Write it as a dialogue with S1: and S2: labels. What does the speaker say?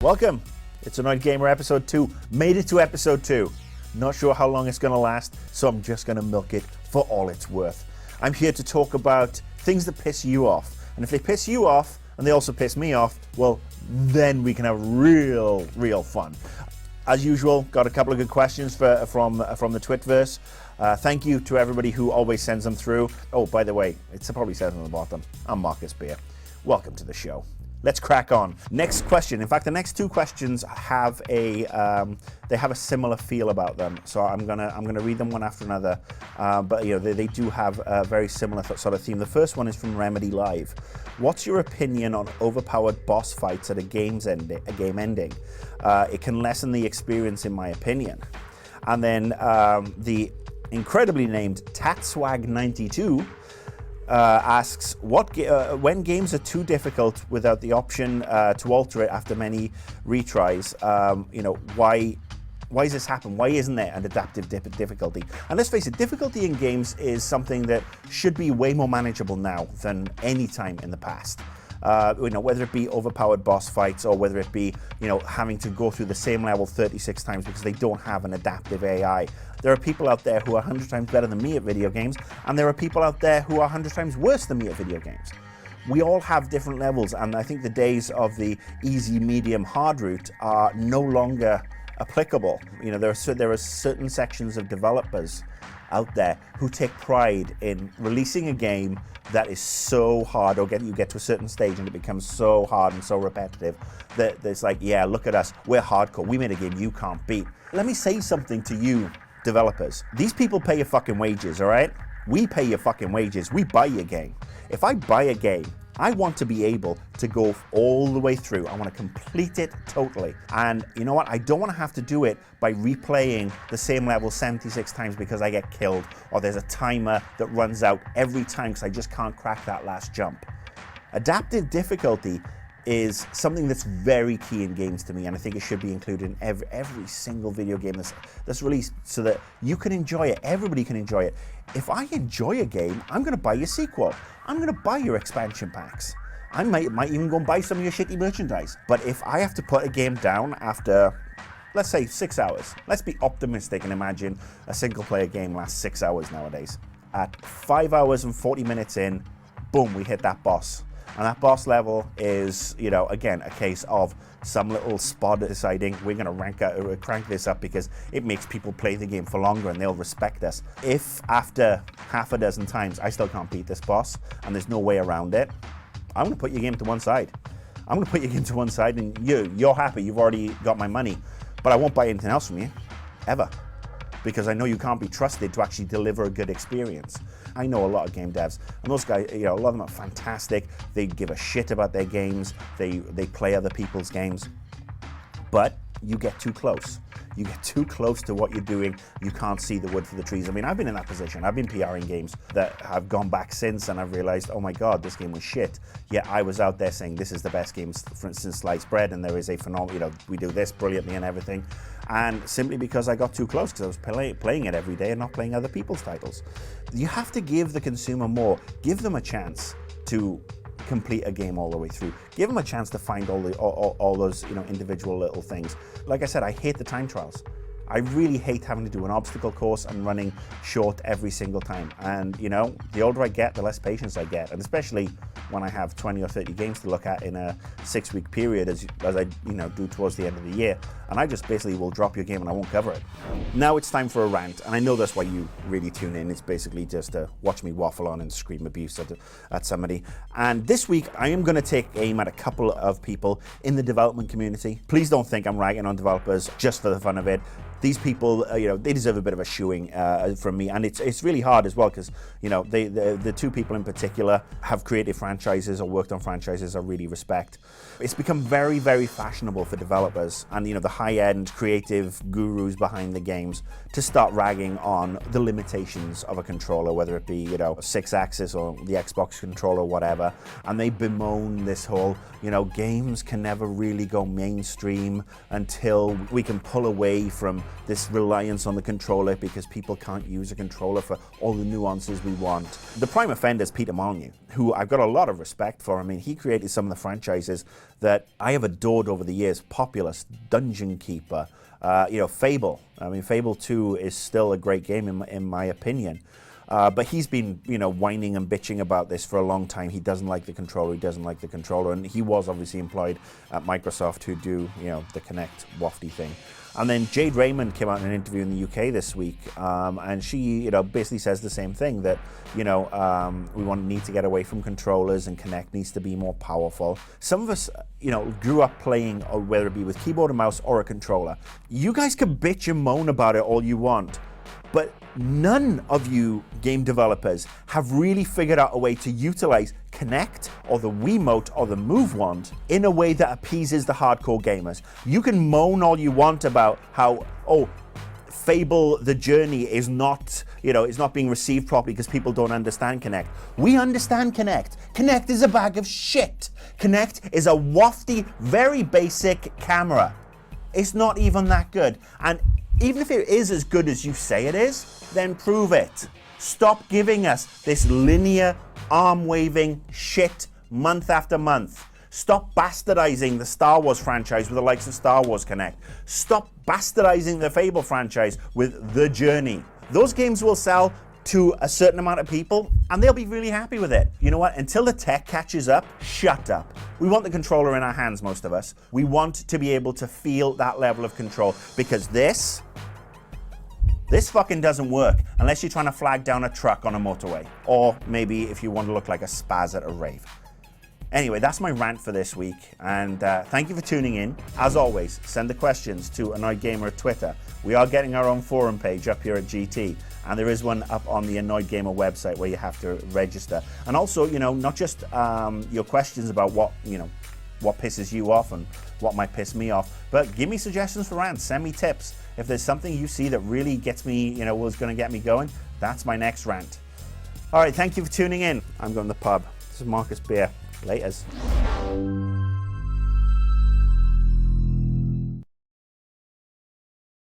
S1: Welcome. It's Annoyed Gamer episode 2. Made it to episode 2. Not sure how long it's going to last, so I'm just going to milk it for all it's worth. I'm here to talk about things that piss you off. And if they piss you off, and they also piss me off, well, then we can have real fun. As usual, got a couple of good questions from the Twitverse. Thank you to everybody who always sends them through. Oh, by the way, it probably says on the bottom, I'm Marcus Beer. Welcome to the show. Let's crack on. Next question. In fact, the next two questions have a similar feel about them. So I'm gonna read them one after another. But you know, they do have a very similar sort of theme. The first one is from Remedy Live. What's your opinion on overpowered boss fights at a game ending? It can lessen the experience, in my opinion. And then the incredibly named Tatswag92 asks, when games are too difficult without the option to alter it after many retries, why does this happen? Why isn't there an adaptive difficulty? And let's face it, difficulty in games is something that should be way more manageable now than any time in the past. Whether it be overpowered boss fights or whether it be, having to go through the same level 36 times because they don't have an adaptive AI. There are people out there who are 100 times better than me at video games, and there are people out there who are 100 times worse than me at video games. We all have different levels, and I think the days of the easy, medium, hard route are no longer applicable. There are certain sections of developers out there who take pride in releasing a game that is so hard, or you get to a certain stage and it becomes so hard and so repetitive that it's like, yeah, look at us, we're hardcore, we made a game you can't beat. Let me say something to you developers. These people pay your fucking wages, all right? We pay your fucking wages, we buy your game. If I buy a game, I want to be able to go all the way through. I want to complete it totally. And you know what? I don't want to have to do it by replaying the same level 76 times because I get killed, or there's a timer that runs out every time because I just can't crack that last jump. Adaptive difficulty is something that's very key in games to me, and I think it should be included in every single video game that's released so that you can enjoy it, everybody can enjoy it. If I enjoy a game, I'm going to buy your sequel. I'm going to buy your expansion packs. I might even go and buy some of your shitty merchandise. But if I have to put a game down after, let's say, 6 hours, let's be optimistic and imagine a single player game lasts 6 hours nowadays. At 5 hours and 40 minutes in, boom, we hit that boss. And that boss level is, again, a case of some little spot deciding we're going to crank this up because it makes people play the game for longer and they'll respect us. If after half a dozen times I still can't beat this boss and there's no way around it, I'm going to put your game to one side. I'm going to put your game to one side and you're happy, you've already got my money, but I won't buy anything else from you, ever. Because I know you can't be trusted to actually deliver a good experience. I know a lot of game devs, and those guys, a lot of them are fantastic. They give a shit about their games. They play other people's games. But you get too close. You get too close to what you're doing, you can't see the wood for the trees. I mean, I've been in that position. I've been PRing games that have gone back since, and I've realized, oh my God, this game was shit. Yet I was out there saying this is the best game, for instance, sliced bread, and there is a phenomenal, we do this brilliantly and everything. And simply because I got too close, because I was playing it every day and not playing other people's titles. You have to give the consumer more. Give them a chance to complete a game all the way through. Give them a chance to find all those individual little things. Like I said, I hate the time trials. I really hate having to do an obstacle course and running short every single time. And the older I get, the less patience I get. And especially when I have 20 or 30 games to look at in a 6-week period as I do towards the end of the year. And I just basically will drop your game and I won't cover it. Now it's time for a rant. And I know that's why you really tune in. It's basically just to watch me waffle on and scream abuse at somebody. And this week I am going to take aim at a couple of people in the development community. Please don't think I'm ragging on developers just for the fun of it. These people, they deserve a bit of a shoeing from me, and it's really hard as well because the two people in particular have created franchises or worked on franchises I really respect. It's become very, very fashionable for developers and the high-end creative gurus behind the games to start ragging on the limitations of a controller, whether it be 6-axis or the Xbox controller, whatever, and they bemoan this whole games can never really go mainstream until we can pull away from this reliance on the controller because people can't use a controller for all the nuances we want. The prime offender is Peter Molyneux, who I've got a lot of respect for. I mean, he created some of the franchises that I have adored over the years. Populous, Dungeon Keeper, Fable. I mean, Fable 2 is still a great game in my opinion. But he's been, whining and bitching about this for a long time. He doesn't like the controller, and he was obviously employed at Microsoft to do, the Kinect wafty thing. And then Jade Raymond came out in an interview in the UK this week, and she, basically says the same thing, that, we need to get away from controllers, and Kinect needs to be more powerful. Some of us, grew up playing, whether it be with keyboard and mouse or a controller. You guys can bitch and moan about it all you want, but none of you game developers have really figured out a way to utilize Kinect or the Wiimote or the Move Wand in a way that appeases the hardcore gamers. You can moan all you want about how, Fable the Journey is not, is not being received properly because people don't understand Kinect. We understand Kinect. Kinect is a bag of shit. Kinect is a wafty, very basic camera. It's not even that good. And even if it is as good as you say it is, then prove it. Stop giving us this linear, arm-waving shit month after month. Stop bastardizing the Star Wars franchise with the likes of Star Wars Kinect. Stop bastardizing the Fable franchise with The Journey. Those games will sell to a certain amount of people, and they'll be really happy with it. You know what? Until the tech catches up, shut up. We want the controller in our hands, most of us. We want to be able to feel that level of control, because this fucking doesn't work unless you're trying to flag down a truck on a motorway, or maybe if you want to look like a spaz at a rave. Anyway, that's my rant for this week, and thank you for tuning in. As always, send the questions to Annoyed Gamer at Twitter. We are getting our own forum page up here at GT, and there is one up on the Annoyed Gamer website where you have to register. And also, not just your questions about what pisses you off and what might piss me off, but give me suggestions for rants, send me tips. If there's something you see that really gets me, was going to get me going, that's my next rant. All right, thank you for tuning in. I'm going to the pub. This is Marcus Beer. Laters.